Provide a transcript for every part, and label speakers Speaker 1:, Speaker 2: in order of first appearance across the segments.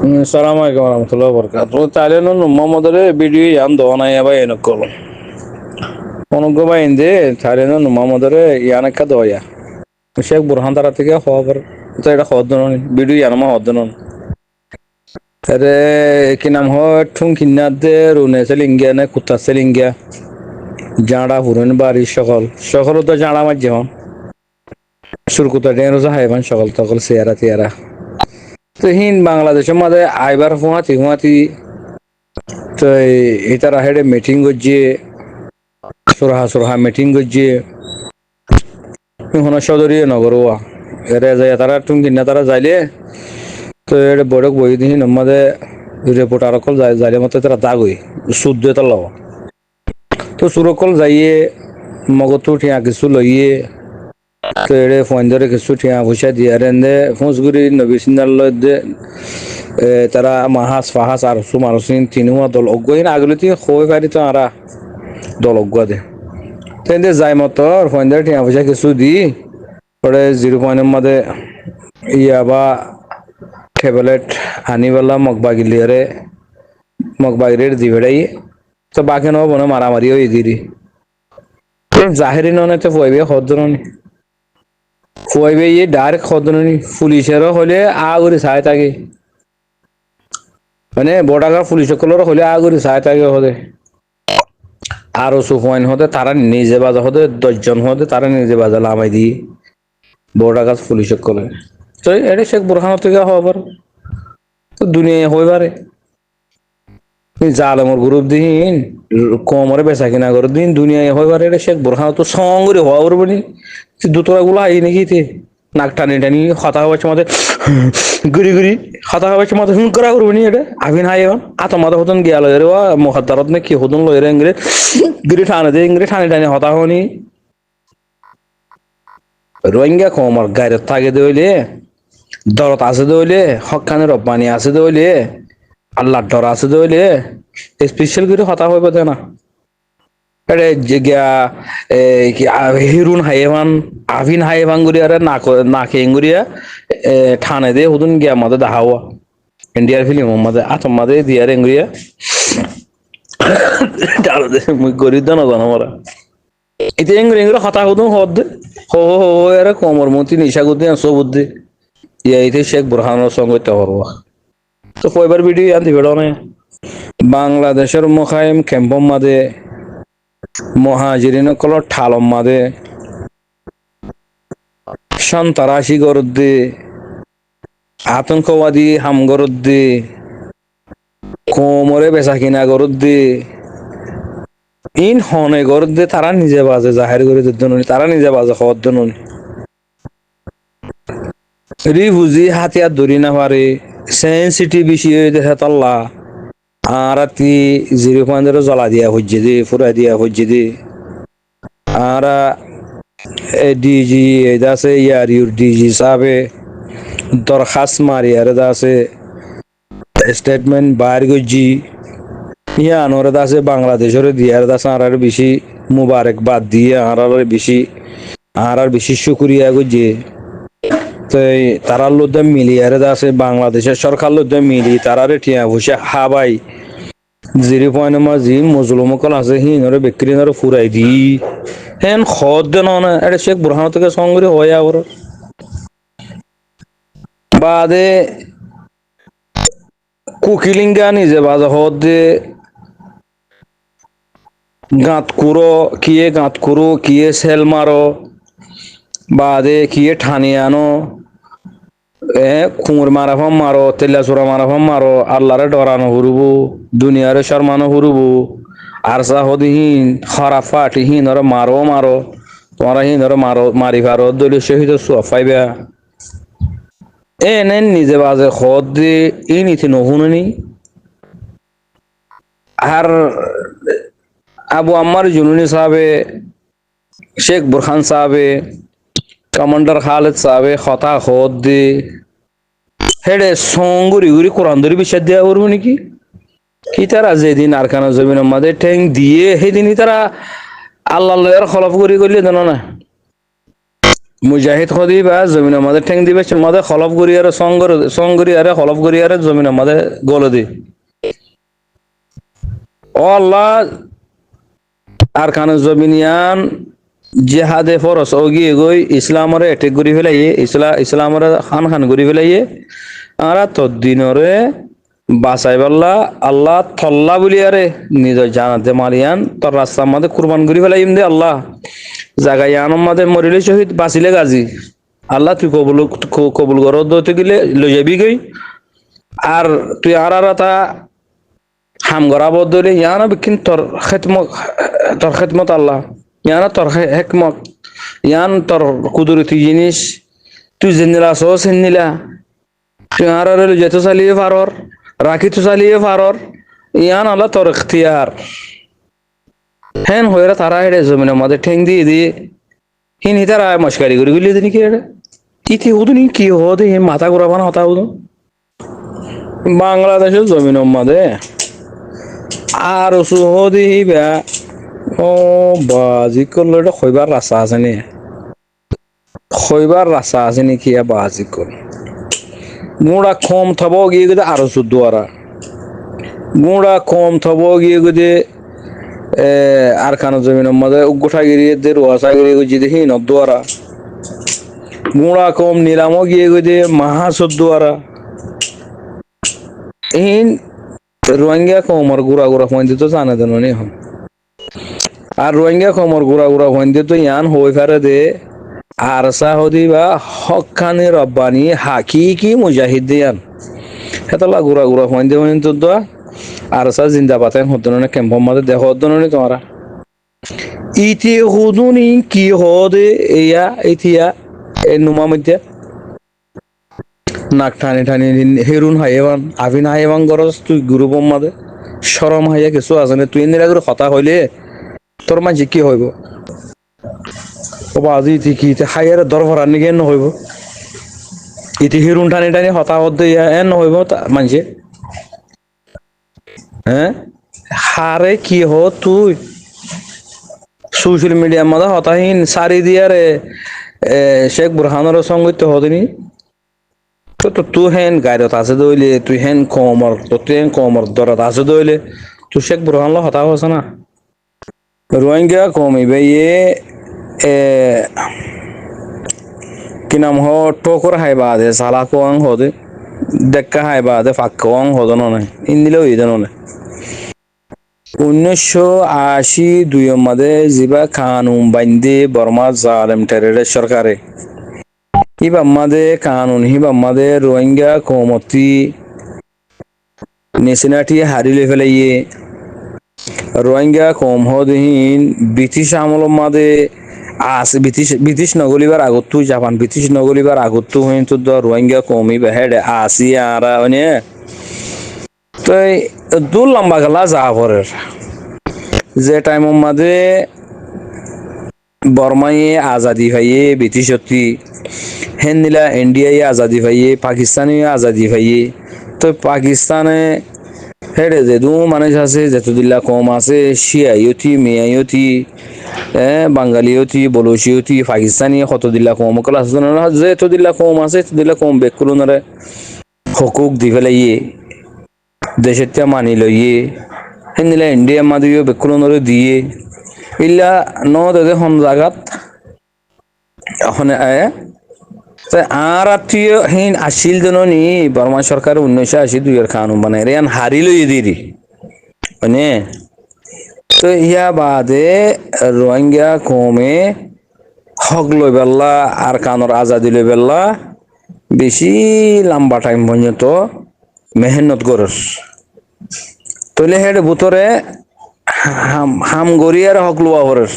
Speaker 1: Assalamualaikum warahmatullahi wabarakatuh. Talen no Mamadare video yan dona ya ba enokolo. Onugo ba inde talen no Mamadare yanaka doya. Sheikh Burhan Dara থেকে খবর তো এটা হদন video ইয়ানমা হদন আরে কি নাম হয় ঠুং কিন্নাতে রুনে সেলিঙ্গিয়া না কুত্তা সেলিঙ্গিয়া জাড়া পুরন বাড়ি সকল তো জাড়া মাঝে হন সুরকুতা ডেন রোজা হাইবান সকল তকল সিয়ারা তিয়ারা তো হিন বাংলাদেশের মধ্যে আইবার হুয়াতি তো ইতারা হেডে মিটিং করছে সুরহা মিটিং করছে হন সদরীয় নগরওয়া এরে যায় তারা টুঙ্গি না তারা যাইলে তো এটা বড় বই দিন আমাদের রিপোর্টার কল যাইলে মতো তারা দাগই শুদ্ধ তো লওয়া তো সুরকল যাইয়ে মগতো ঠিয়া কিছু লইয়ে তো এড়ে ফোন ধরে কিছু ঠিয়া পয়সা দিয়ে রেন্দে ফুঁসগুড়ি নবী সিন্দার দে তারা ফাহাস আর সুমারসিন তিনুয়া দল অজ্ঞহীন আগলে তুই খোয় পারি তো আরা দল অজ্ঞ দে তেন্দে যাই মতো ফোন ধরে ঠিয়া পয়সা কিছু দি পরে 0 মধ্যে ইয়াবা ট্যাবলেট আনিবেলা মগবাগিলের দিবেড়াই তো বাকি নব বনে মারামারি হয়ে দিরি জাহেরি ননে তো ফুয়াইবে ইয়ে ডাইরেক্ট হদ্দনি পুলিশেরও হলে আগরি চাই থাকে মানে বর্ডার পুলিশ সকলের হলে আগরি চাই থাকে হদে আরো সুফাইন হতে তারা নিজে বাজা হতে 10 জন হতে তারা নিজে বাজা লামাই দি বর্ডার পুলিশ সকলে তো এটা শেখ বুরহান থেকে হবার তো দুনিয়া হয়ে পারে জালমর গ্রুপ দিন কমরে বেচা কিনা করে দিন দুনিয়ায় হয়ে পারে এটা শেখ বুরহান তো সঙ্গরে হওয়া করবো নি দুতরা গুলো আই নাকি নাক টানি টানি হতা হচ্ছে মাঝে গুড়ি হতা হচ্ছে মাঝে হুম করা করবো নি এটা আবিন হাই এখন আত মাথা হতন গিয়া লয় রে মহাদারত নে কি হতন লয় রে ইংরে গিরি ঠানে দে ইংরে ঠানি টানি হতা হনি রোহিঙ্গা কমর গায়ের থাকে দইলে দরত আছে দইলে হকানে রব্বানি আছে দইলে আল্লাহ ডর আছে দইলে স্পেশাল করে হতা হইব না আরে জিগা কি হিরুন হাইবান আভিন হাইবান গুরি আরে নাকে গুরিয়া ঠানে দে হুদুন গিয়া মদে দাহাওয়া ইন্ডিয়ার ফিল্ম মদে আতম মদে দিয়ার গুরিয়া ডালো দে মুই গরিব দানা জানা মরা ইতে এঙ্গুরি হতা হুদুন হদ হো এর কোমর মতি নিশা গুদি সবুদ্দি ইতে শেখ বুরহানের সঙ্গে তহরওয়া তো কয়বার ভিডিও আনতে বেড়ো না বাংলাদেশের মুখাইম ক্যাম্পম মাদে মহাজিরিন কল ঠালম মাদে সন্ত্রাসী গরুদ্দে আতঙ্কবাদী হাম গরুদ্দে কোমরে বেচা কিনা গরুদ্দে ইন হনে গরুদ্দে তারা নিজে বাজে জাহের করে দিদনুনি তারা নিজে বাজে হওয়ার দনুনি রি বুঝি হাতিয়ার ধরি না পারে সেন্সিটিভ বিষয় দেখে তল্লা আর রাতি 0 জ্বলা দিয়া হচ্ছে দে ফুরা দিয়া হচ্ছে দে আর ডিজি আছে ইয়ার ইউর ডিজি সাবে দরখাস্ত মারি আর আছে স্টেটমেন্ট বাইর গজি ইয়া আনোর আছে বাংলাদেশের দিয়ার দাস আর বেশি মুবারকবাদ দিয়ে আর বেশি শুকরিয়া গজি তাই তারার লোদ মিলি আর আছে বাংলাদেশের সরকার লোদ মিলি তারারে টিয়া বসে হাবাই 0 জি মজলুমকল আছে হিনরে বিক্রি নরে ফুরাই দি হেন খদ দেন না এটা শেখ বুরহান থেকে সংগ্রহ হয় আবার বাদে কুকিলিঙ্গা নিজে বাজা হদ দে গাঁত কুরো কিয়ে সেল মারো বাদে কিয়ে ঠানি আনো খুঁড় মারাফাম মারো তেলা চোরা মারাফাম মারো আল্লাহরে ডরানো হুরুবু দুনিয়ারে শর্মানো হুরুবু আর সাহদিহীন খারাপ ফাটিহীন ওরা মারো তোমরা হীন ওরা মারি ফারো দলীয় শহীদ পাইবা নেন নিজে বাজে খদ দিয়ে ই নীতি নহুনি আর আবু আম্মার জুনুনি সাহেবে শেখ বুরহান সাহেবে কমান্ডার খালেদ সাহেবে হতা খদ দিয়ে হেডে সঙ্গুরি উরি কোরআন ধরে বিশ্বাস দেওয়া করবো নাকি কি তারা যেদিন আরকানা জমিন আমাদের ঠেং দিয়ে সেদিনই তারা আল্লাহ খলফ করি করলে জানো না মুজাহিদ খদি বা জমিনের মাঝে ঠেং দিবে মাঝে খলফ করিয়ারে সঙ্গরিয়ারে খলফ করিয়ারে জমিনের মাঝে গলে দি ও আল্লাহ আর কানে জমিনিয়ান জিহাদে ফরস ওগি গই ইসলামরে এটেক করি ফেলাইয়ে ইসলামরে খান খান করি ফেলাইয়ে আর তদ্দিনরে বাঁচাই পাল্লা আল্লাহ থল্লা বলিয়ারে নিজের জানাতে মারিয়ান তোর রাস্তার মাঝে কুরবান করি ফেলাইম দে আল্লাহ জাগাই আনম মাঝে মরিলে শহীদ বাঁচিলে গাজী আল্লাহ তুই কবুল কর দতে গেলে লই যাবি গই আর তুই আর তা হাম গড়া বদলে ইয়ানা বিকিন তোর খেদমত আল্লাহ ইয়ানা তোর হেকমত ইয়ান তোর কুদরতি জিনিস তুই জেনিলা সো সেনিলা তুই আর যেতে চালিয়ে পারর রাখি তো চালিয়ে পারর ইয়ান আল্লাহ তোর ইখতিয়ার হেন হইরা তারা হেডে জমিনের মধ্যে ঠেং দিয়ে দিয়ে হিন হিতারা মস্কারি করে গুলি দিনি কি এটা ইতি হুদুনি কি হদে মাথা ঘুরাবান হতা হুদুন বাংলাদেশের জমিনের মধ্যে আর সুহদি বা ও বাজি করলো এটা খইবার রাস্তা আছে নি খইবার রাস্তা আছে নাকি বাজি কর গুড়া কম থব গিয়ে গেছে আরো সুদ্দুয়ারা গুড়া কম থব গিয়ে গেছে আর খানো জমিনের মধ্যে গোঠাগিরি রোয়াশাগিরি গেছি দেখি নদুয়ারা গুড়া কম নিলামও গিয়ে গেছে মাহাসুদ্দুয়ারা ইন রোহিঙ্গা কমর গুড়া গুড়া পয়েন্ট তো জানে দেন নি হন আর রোহিঙ্গা কমর গুড়া গুড়া পয়েন্ট তো ইয়ান হই ফারে দে আর সাহদি বা হকানি রব্বানি হাকিকি মুজাহিদ দিয়ান হেতলা গুড়া গুড়া পয়েন্ট দিয়ে তো দোয়া আর সা জিন্দাবাদ হদনে ক্যাম্প মাঝে দেখো হদনে তোমরা ইতি হুদুনি কি হদে এয়া ইতিয়া এ নুমা মধ্যে নাক টানি টানি হেরুন হাইবান আভিন হাইবান গরজ তুই গ্রুপ মাঝে শরম হাইয়া কিছু আছে না তুই এনে করে কথা হইলে তোর মাঝে কি হইব ও আজি ইতি কি হাইয়ার দরভরার নিকে এন হইব ইতি হেরুন টানি টানি হতা হতে এন হইব মাঝে হ্যাঁ হারে কি হ তুই সোশ্যাল মিডিয়ার মধ্যে হতাহীন সারি দিয়ারে শেখ বুরহানের সঙ্গে তো হদিনি তো তুই হেন গাইরত আছে দইলে তুই হেন কমর তো তুই হেন কমর দরদ আছে দইলে তুই শেখ বুরহান লো হতা হস না রোহিঙ্গা কমিবে ইয়ে কি নাম হ টোকর হাইবা দে সালা কোয়াং হদে দেখা হাইবা দে ফাঁক কোয়াং হদন নয় ইন্দিলেও ইদন নয় 1982 মধ্যে জিবা কানুন বান্ধে বর্মা জালেম টেররে সরকারে হিবা মাদে কানুন হিবা মাদে রোহিঙ্গা কমতি নেশনাটি হারিলে ফেলাইয়ে রোহিঙ্গা কম হদহীন ব্রিটিশ আমল মাদে আছে ব্রিটিশ নগলিবার আগত জাপান ব্রিটিশ নগলিবার আগত হইন তো রোহিঙ্গা কমিবা হেডে আসি আর মানে তো দূর লম্বা গেলা যা পরের যে টাইমের মাঝে বর্মায়ে আজাদি ভাইয়ে ব্রিটিশতি হেন নিলা ইন্ডিয়ায় আজাদি ভাইয়ে পাকিস্তানে আজাদি ভাইয়ে তো পাকিস্তানে হেডে যে দু মানুষ আছে যেতদিল্লা কম আছে শিয়াইয়তি মেয়াইয়তি বাঙালিয়তি বলুচিয়তি পাকিস্তানি কতদিল্লা কম ক্লাস যেতদিল্লা কম আছে এতদিল্লা কম বেকুলনারে হকুক দি ফেলাইয়ে দেশের মানি লইয়ে হেনিলা ইন্ডিয়া মাদিও বেকুলনরে দিয়ে ইল্লা ন দে হন জাগাত ওখানে আয় আর আত্মীয় হিন আসিল জননি বর্মা সরকার 1982 কানুন বানাই রেন হারি লইয়ে দিদি মানে তো ইয়া বাদে রোহিঙ্গা কমে হক লই বেল্লা আর কানর আজাদি লই বেল্লা বেশি লম্বা টাইম পর্যন্ত মেহনত করস তইলে হেড ভিতরে হাম গরিয়ার হক লোয়া হরস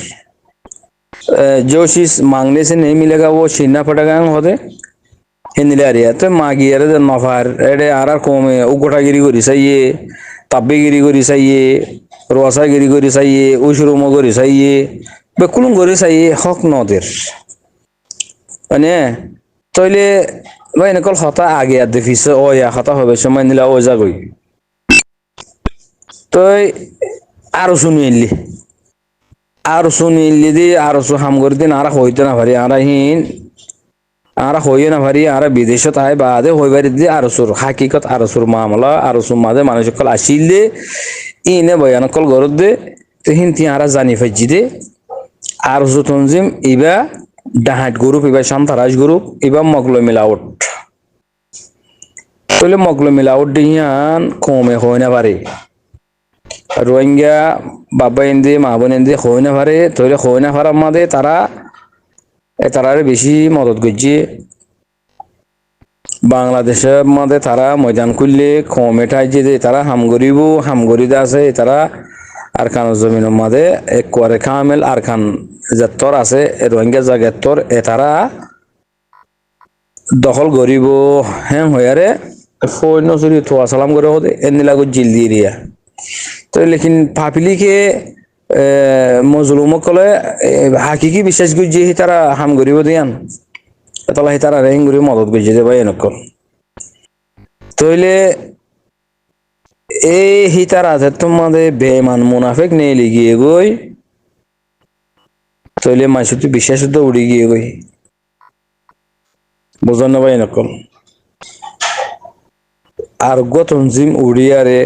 Speaker 1: जोशिस मांगने से नहीं मिलेगा वो छीनना पड़ेगा होते हिंदिलारिया तो मागियर नफार एडे आर कोमे उगोटागिरी करी साइए ताब्बेगिरी करी साइए रोसागिरी करी साइए उशरुमो करी साइए बेकुलुम करी साइए हक नदेर মানে তইলে ভাই নকল হতা আগে আর দেখিছে ও ইয়া হতা হবে সময় নিলা ও যাগই তই আর শুনিলি আর শুনিলি দি আর সু হাম করে দিন আর হইতে না পারি আর হিন আর হইয়ে না পারি আর বিদেশত আয় বাদে হই পারি দিয়ে আরসুর হাকিকত আরসুর মামলা আরসুর মাঝে মানুষ সকল আসিলে ইনে বয়ানকল গরত দে হিন্তি আরা জানি ফাইজি দে আরসু তঞ্জিম ইবা ডাহাট গ্রুপ ইবা সান্তারাজ গ্রুপ ইবা মগলো মিলাউট তাহলে মগলো মিলাউট দিয়ান কমে হয় না পারে রোহিঙ্গা বাবা এনদি মা বোন এনদি হয় না পারে তাহলে হয় না পারার মাঝে তারা তারারে বেশি মদত করছে বাংলাদেশের মধ্যে তারা ময়দান করলে কমেটাই যে তারা হামগরিদা আছে তারা আর খান জমিনের মাঝে একবারে কামেল আর খান জাতর আছে রোহিঙ্গা জাগেতর এ তারা দখল করিব হ্যাঁ হয়ারে ফৈন্য চুরি থোয়া সালাম করে হতে এনে লাগো জিল দিয়ে দিয়া তো লেকিন পাপিলিকে মজলুমকলে হাকিকি বিশ্বাস করছে তারা হাম করিব দিয়ান তাহলে তারা রেং করে মদত করছে যে ভাই এনেক তইলে এই হিতার আছে তোমাদের বেমান মুনাফেক নেই লিগিয়ে গই তইলে মাসুতি বিশ্বাস তো উড়ি গিয়ে গই বোঝান না ভাই এনেক আর গতঞ্জিম উড়িয়ারে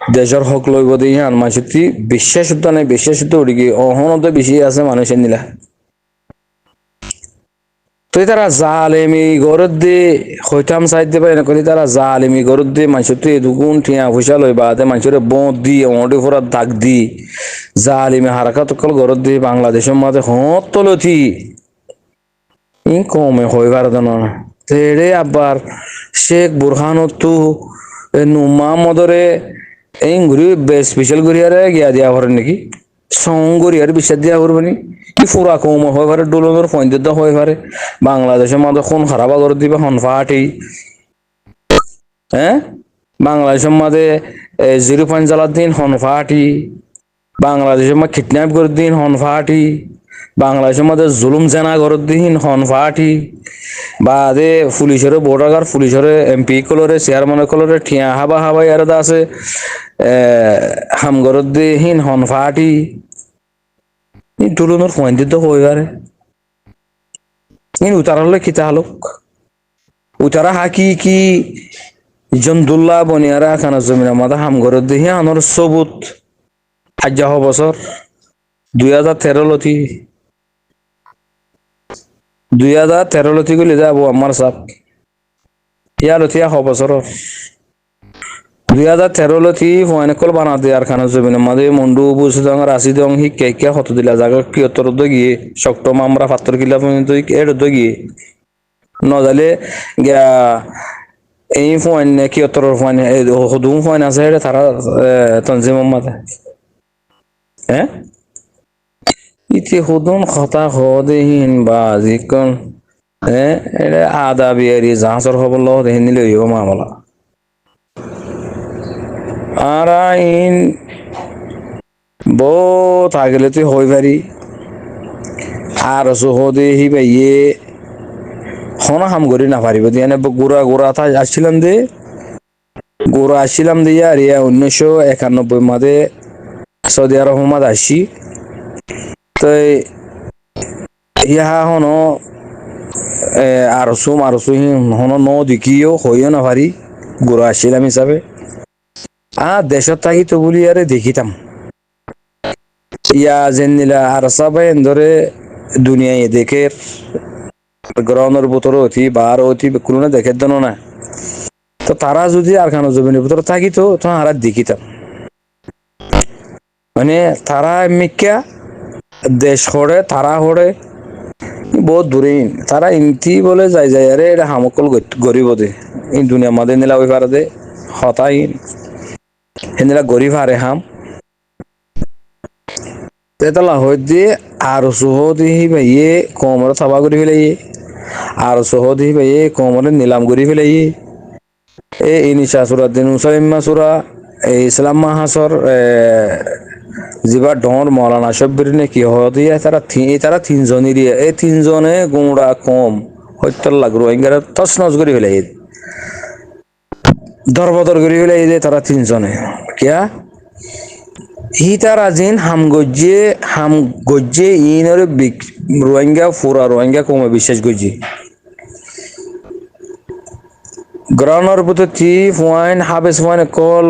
Speaker 1: দেশের হক লইব দিয়ে আন মাসুতি বিশ্বাস নাই বিশ্বাস উড়ি গিয়ে অহনত বেশি আছে মানুষের নিলা তো তারা জালেমি গরত দি হইতাম সাইড পারে না কলি তারা জালেমি গরত দি মানুষ তো দুগুণ ঠিয়া পয়সা লই বাদে মানুষের বঁত দি অঁটি ফোরা দাগ দি জালেমি হারাকাত কল গরত দি বাংলাদেশের মাঝে হত তলতি ইন কমে হইবার না তেড়ে আবার শেখ বুরহানতু নুমামদরে এই ঘুরি স্পেশাল ঘুরিয়ারে গিয়া দিয়া করেন নাকি সংগরিয়ার বিশ্বাস দিয়া করবেনি কি ফুরা কম হয়ে পারে ডোলনের পয়েন্ট হয়ে পারে বাংলাদেশের মধ্যে কোন খারাপ করে দিবে হন ফাটি হ্যাঁ বাংলাদেশের মধ্যে 0 জ্বালার দিন হন ফাটি বাংলাদেশের মধ্যে কিডন্যাপ করে দিন হন ফাটি বাংলাদেশের মধ্যে জুলুম জেনা করে দিন হন ফাটি বাদে পুলিশের বর্ডার পুলিশের এমপি কলরে চেয়ারম্যান কলরে ঠিয়া হাবা হাবাই আর আছে হাম গরত দিন হন ফাটি ডুলনের পয়েন্ট তো হয়ে পারে উতারালে খিতা হালুক উতারা হাকি কি জন্দুল্লাহ বনিয়ারা খানা জমিনের মাথা হাম গরত দিহি আনর সবুত 50 বছর 2013 লতি 2013 লতি গলি যাব আমার সাপ ইয়া লতি 100 বছর 2013 লতি ফয়নকল বানা দে আর খানা জমিনের মাঝে মন্ডু বুসুদং রাশি দং হি কে হত দিলা জায়গা কিয়তর দগিয়ে শক্ত মামরা 70 কিলো পর্যন্ত এর দগিয়ে নজালে গিয়া এই ফোন কিয়তর ফোন হদুম ফোন আছে তারা তনজিমের মাঝে হ্যাঁ ইতি হুদুন কথা হদেহীন বা যিকন এটা আদা বিয়ারি জাহাজর খবর লহ দেহিন নিলে হইব মামলা আর ইন বহুত আগলে তুই হই পারি আর সহদে হি ভাইয়ে হনা হাম করি না পারিব দিয়ে গোড়া আসছিলাম দে গোড়া আসছিলাম দিয়ে আর 1991 মাঝে সৌদি আরব মাঝে আসছি তো ইহা হন আরসু হন ন দেখিও হইও না পারি গোড়া আসছিলাম হিসাবে দেশত থাকি তো বলি আরে দেখিতাম ইয়া যেন নিলা আর সবাই ধরে দুনিয়ায় দেখে গ্রহণের ভিতরে অতি বার অতি কোনো না দেখে দেন না তো তারা যদি আর খানো জমিনের ভিতরে থাকিতো তো আর দেখিতাম মানে তারা মিক্কা দেশ হড়ে তারা হড়ে বহুত দূরে তারা ইনতি বলে যাই আরে এটা হামকল গরিব দে এই দুনিয়া মাদে নিলা ওই পারে দে হতাই হেনিলা গরিব হারে হাম তেতলা হই দিয়ে আর সুহদি ভাইয়ে কোমরে থাবা করে ফেলাই আর সুহদি ভাইয়ে কোমরে নিলাম করে ফেলাই এ ইনিশা সুরা দিন উসাইম্মা সুরা ইসলাম মাহাসর জিবা ডর মৌলানা সব্বির নে কি হদিয়া তারা তিনজনেরই এই তিনজনে গুঁড়া কম হত্যা লাগলো এঙ্গারে তছনছ করে ফেলাই দরবদর করে ফেলাই দে তারা তিনজনে কিয়া হি তারা জিন হাম গজ্জে ইনরে রোহিঙ্গা পুরা রোহিঙ্গা কমে বিশ্বাস করছি গ্রাউন্ডের প্রতি পয়েন্ট হাবেস পয়েন্ট কল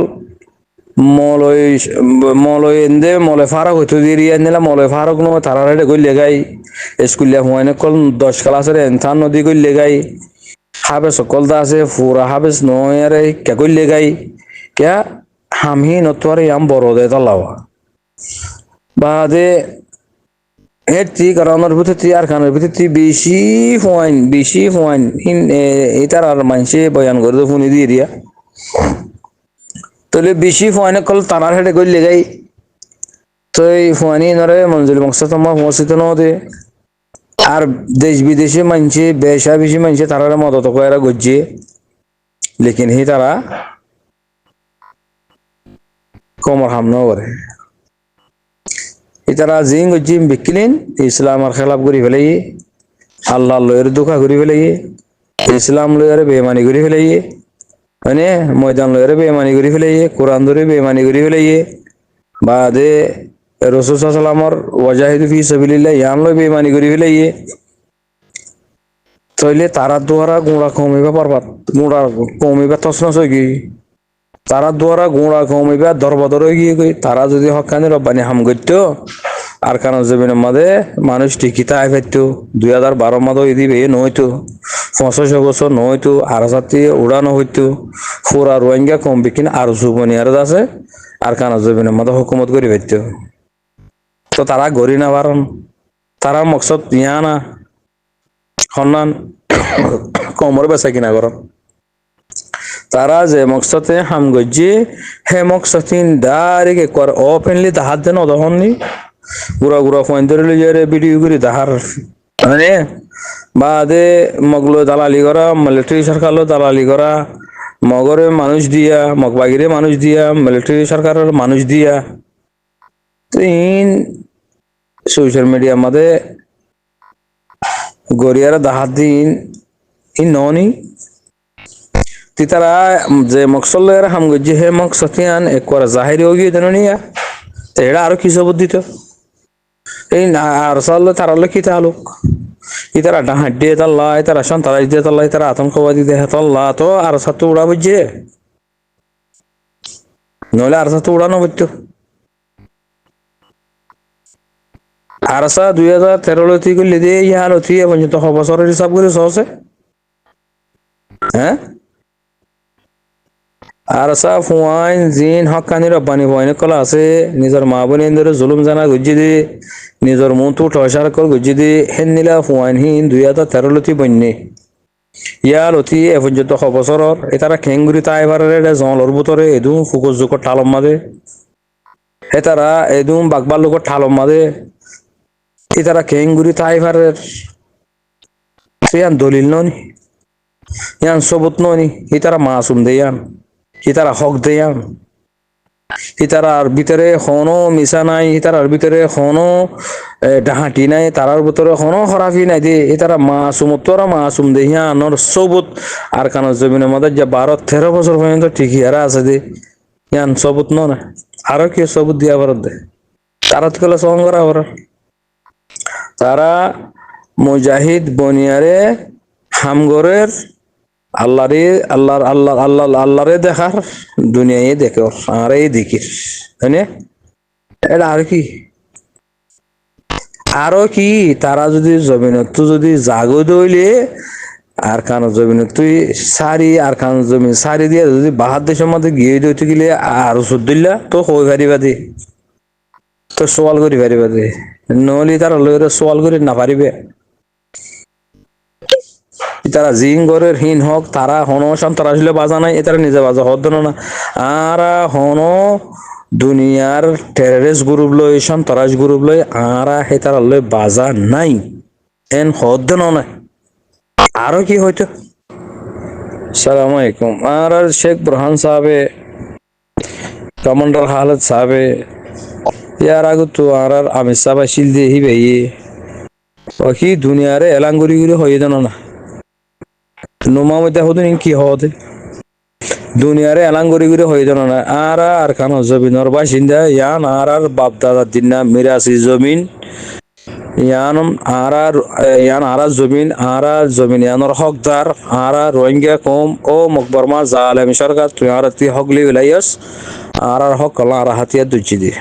Speaker 1: মলয় মলয় এন্দে মলয় ফারাক হইতো দিরিয়া নিলা মলয় ফারাক নো তারা রেডে কইলে গাই স্কুলিয়া পয়েন্ট কল 10 ক্লাসের এনথান নদী কইলে গাই হাবেস কল দা আছে পুরা হাবেস নয় আরে কে কইলে গাই কে হামহি নতরে আম বড় দে তালাওয়া বাদে এটি গ্রাউন্ডের প্রতি আর খানের প্রতি বেশি পয়েন্ট ইন এটার আর মানুষে বয়ান করে ফোন দিয়ে দিয়া তাহলে বেশি পয়েন্ট কল তারার হেডে কইলে গাই তো এই ফোয়ানি নরে মঞ্জুল মকসদ তোমার পৌঁছিত নদে আর দেশ বিদেশে মানছে বেশা বেশি মানছে তারা মদত কয়রা গজ্জে লেকিন হি তারা কমর হাম ন করে তারা জিং গজ্জি বিকিলিন ইসলামের খেলাফ করি ফেলাই আল্লাহ লয়ের দুঃখা করি ফেলাই ইসলাম লয়ের বেমানি করি ফেলাই মানে ময়দান লয়ের বেমানি করি ফেলাই কোরআন ধরে বেমানি করি ফেলাই বাদে রসুল সাল্লামর ওয়াজাহিদু ফি সাবিলিল্লাহ ইয়ান লয় বেমানি করি ফেলাই তাইলে তারা দ্বারা গোড়া কমিবা পারবাত গোড়া কমিবা তসনস হয়ে গিয়ে তারা দ্বারা গোড়া কমিবা দরবদর হয়ে গিয়ে তারা যদি হকানি রব্বানি হাম করতো আর কারণ জমিনের মাঝে মানুষ টিকিতা আই পাইতো 2012 মাদে দিবে নয়তো 65 বছর নয়তো আর সাথে উড়ানো হইতো পুরা রোহিঙ্গা কম বিকিন আর সুবনিয়ার আছে আর কারণ জমিনের মাঝে হুকুমত করে পাইতো তো তারা গড়ি না পারন তারা মকসদ ইয়া না সন্ধান কমর বেচা কিনা করন তারা যে মকসদে হাম গজ্জি হে মকসদিন ডাইরেক্ট একবার ওপেনলি দাহাত দেন অদহননি গুড়া গুড়া ফোন ধরে লিয়ে ভিডিও করে দাহার মানে বাদে মগলো দালালি করা মিলিটারি সরকার দালালি করা মগরে মানুষ দিয়া মগবাগিরে মানুষ দিয়া মিলিটারি সরকারের মানুষ দিয়া তিন সোশ্যাল মিডিয়ার মধ্যে গড়িয়ারা দাহাত দিন ই ননি তারা যে মকসলের হাম গজ্জি হে মকসদিয়ান একবার জাহিরি হয়ে গিয়ে জানিয়া তো এটা আরো কি সবুত দিত এই আর সাল্লাহ তারালে কি তালুক ইতারা ডাহাট দিয়ে তাল্লা ইতারা সন্তারাজ দিয়ে তাল্লা ইতারা আতঙ্কবাদী দেহে তাল্লা তো আর সাথে উড়া বুঝছে নইলে আর সাথে উড়ানো বুঝতো আর 2013 লতি করলে দিয়ে ইহা লতি পর্যন্ত বছরের হিসাব করে সহসে হ্যাঁ আর ফুয়াইন জিন হকানি রব্বানি বয়নে কলা আছে নিজের মা বোনের জুলুম জানা গুজি দি নিজের মুতু ঠসার কল গুজি দি হেন নিলা ফুয়াইন হিন 2013 লতি বন্যে ইয়া লতি এ পর্যন্ত বছরর এতারা খেঙ্গুরি তাইবারে জলর বুতরে এদু ফুকুস জুকর ঠালম মাদে এতারা এদুম বাগবার লোকর ঠালম মাদে এতারা খেঙ্গুরি তাইবারের ইয়ান দলিল ননি ইয়ান সবুত ননি এতারা মাসুম দেয়ান ইতারা হক দেয়ান ইতারার ভিতরে কোনো মিশা নাই ইতারার ভিতরে কোনো ডাহাটি নাই তারার ভিতরে কোনো খরাফি নাই দে ইতারা মাসুমতরা মাসুম দেহিয়া আনর সবুত আর কান জমিনের মধ্যে যে 12-13 বছর পর্যন্ত ঠিকই হারা আছে দে ইয়ান সবুত না আরো কি সবুত দিয়া বরাদ দে তারা তো কলা সঙ্গ করা বরাদ তারা মুজাহিদ বনিয়ারে হামগরের আল্লাহরে দেখার দুনিয়ায় দেখো আর এই দেখির হ্যাঁ এটা আরো কি তারা যদি জমিনত যদি জাগো দইলে আর কান জমিনত তুই সারি আর কান জমিন সারি দিয়ে যদি বাহার দেশের মধ্যে গিয়ে দিতে গেলে আরো সুদ্দিল্লা তো হয়ে পারিবা দে তো সওয়াল করি পারিবা দে নহলে তারা লইরে সওয়াল করি না পারিবে তারা জিং গরের হীন হোক তারা হন সন্ত্রাস হলে বাজা নাই এটারা নিজে বাজা হদ না আর হন দুনিয়ার টেররিস্ট গ্রুপ লই সন্ত্রাস গ্রুপ লই আর হেতারা লই বাজা নাই এন হদ না আরো কি হইতো আসসালামু আলাইকুম আর শেখ বুরহান সাহেবে কমান্ডার খালেদ সাহেবে ইয়ার আগে তো আর আমির সাহেব শিল দিয়ে হি ভাইয়ে কি দুনিয়ারে এলাঙ্গুরি গুলি হয়ে জানো না নোমা মধ্যে হতো কি হতে দুনিয়ারে এলাঙ্গুরি গুলি হয়ে জানো না আর কান জমিনের বাসিন্দা ইয়ান আর বাপ দাদার দিন না মিরাসি জমিন ইয়ানম আরা জমিন ইয়ানোর হকদার আরা রোহিঙ্গা কম ও মকবরমা জালেম সরকার তুই আর তুই হকলি উলাইয়াস আর হক কলা আর হাতিয়ার দুজি দি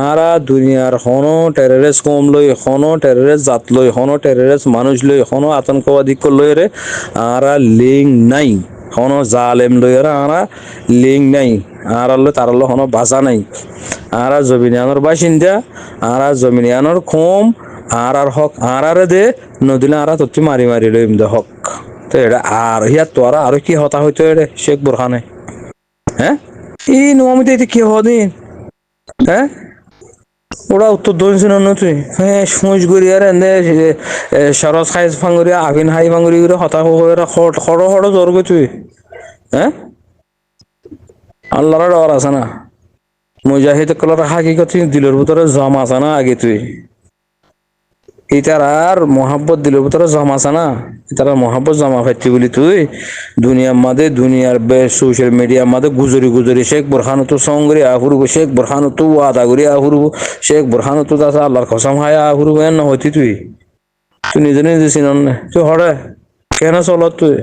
Speaker 1: আরা দুনিয়ার হনো টেররিস্ট কম লই হনো টেররিস্ট জাত লই হনো টেররিস্ট মানুষ লই হনো আতঙ্কবাদী লই রে আরা লিঙ্ক নাই হনো জালেম লই রে আরা লিঙ্ক নাই আরালে তারালে হনো বাসা নাই আরা জমিনিয়ানোর বাসিন্দা আরা জমিনিয়ানোর কম আর হক আর দে নদিলে আর তত্তি মারি মারি লইম দে হক তো এটা আর হিয়া তো আর কি হতা হইতো এটা শেখ বুরহানে হ্যাঁ এই নমিতে এতে কি হদিন হ্যাঁ ওরা উত্তর দক্ষিণ না তুই হ্যাঁ সুঁচ গুড়ি আর এনে সরস খাই ফাঙ্গুরি আভিন হাই ফাঙ্গুরি করে হতা হয়ে খড় খড় জ্বর গই তুই হ্যাঁ আল্লাহর ডর আছে না মুজাহিদ কলর হাকিকত দিলের ভিতরে জমা আছে না আগে তুই ইতার আর মহাব্বত দিলের ভিতরে জমা আছে না ইতার মহাব্বত জমা ফাইতি বলি তুই দুনিয়ার সোশ্যাল মিডিয়ার মাঝে গুজরি শেখ বুরহান তো সঙ্গরি আহুরব শেখ বুরহান তো ওয়াদা করি আহুরব শেখ বুরহান তো দাদা আল্লাহর কসম হায় আহুরব এন হইতি তুই তুই নিজে চিনন তুই হরে কেন চলত তুই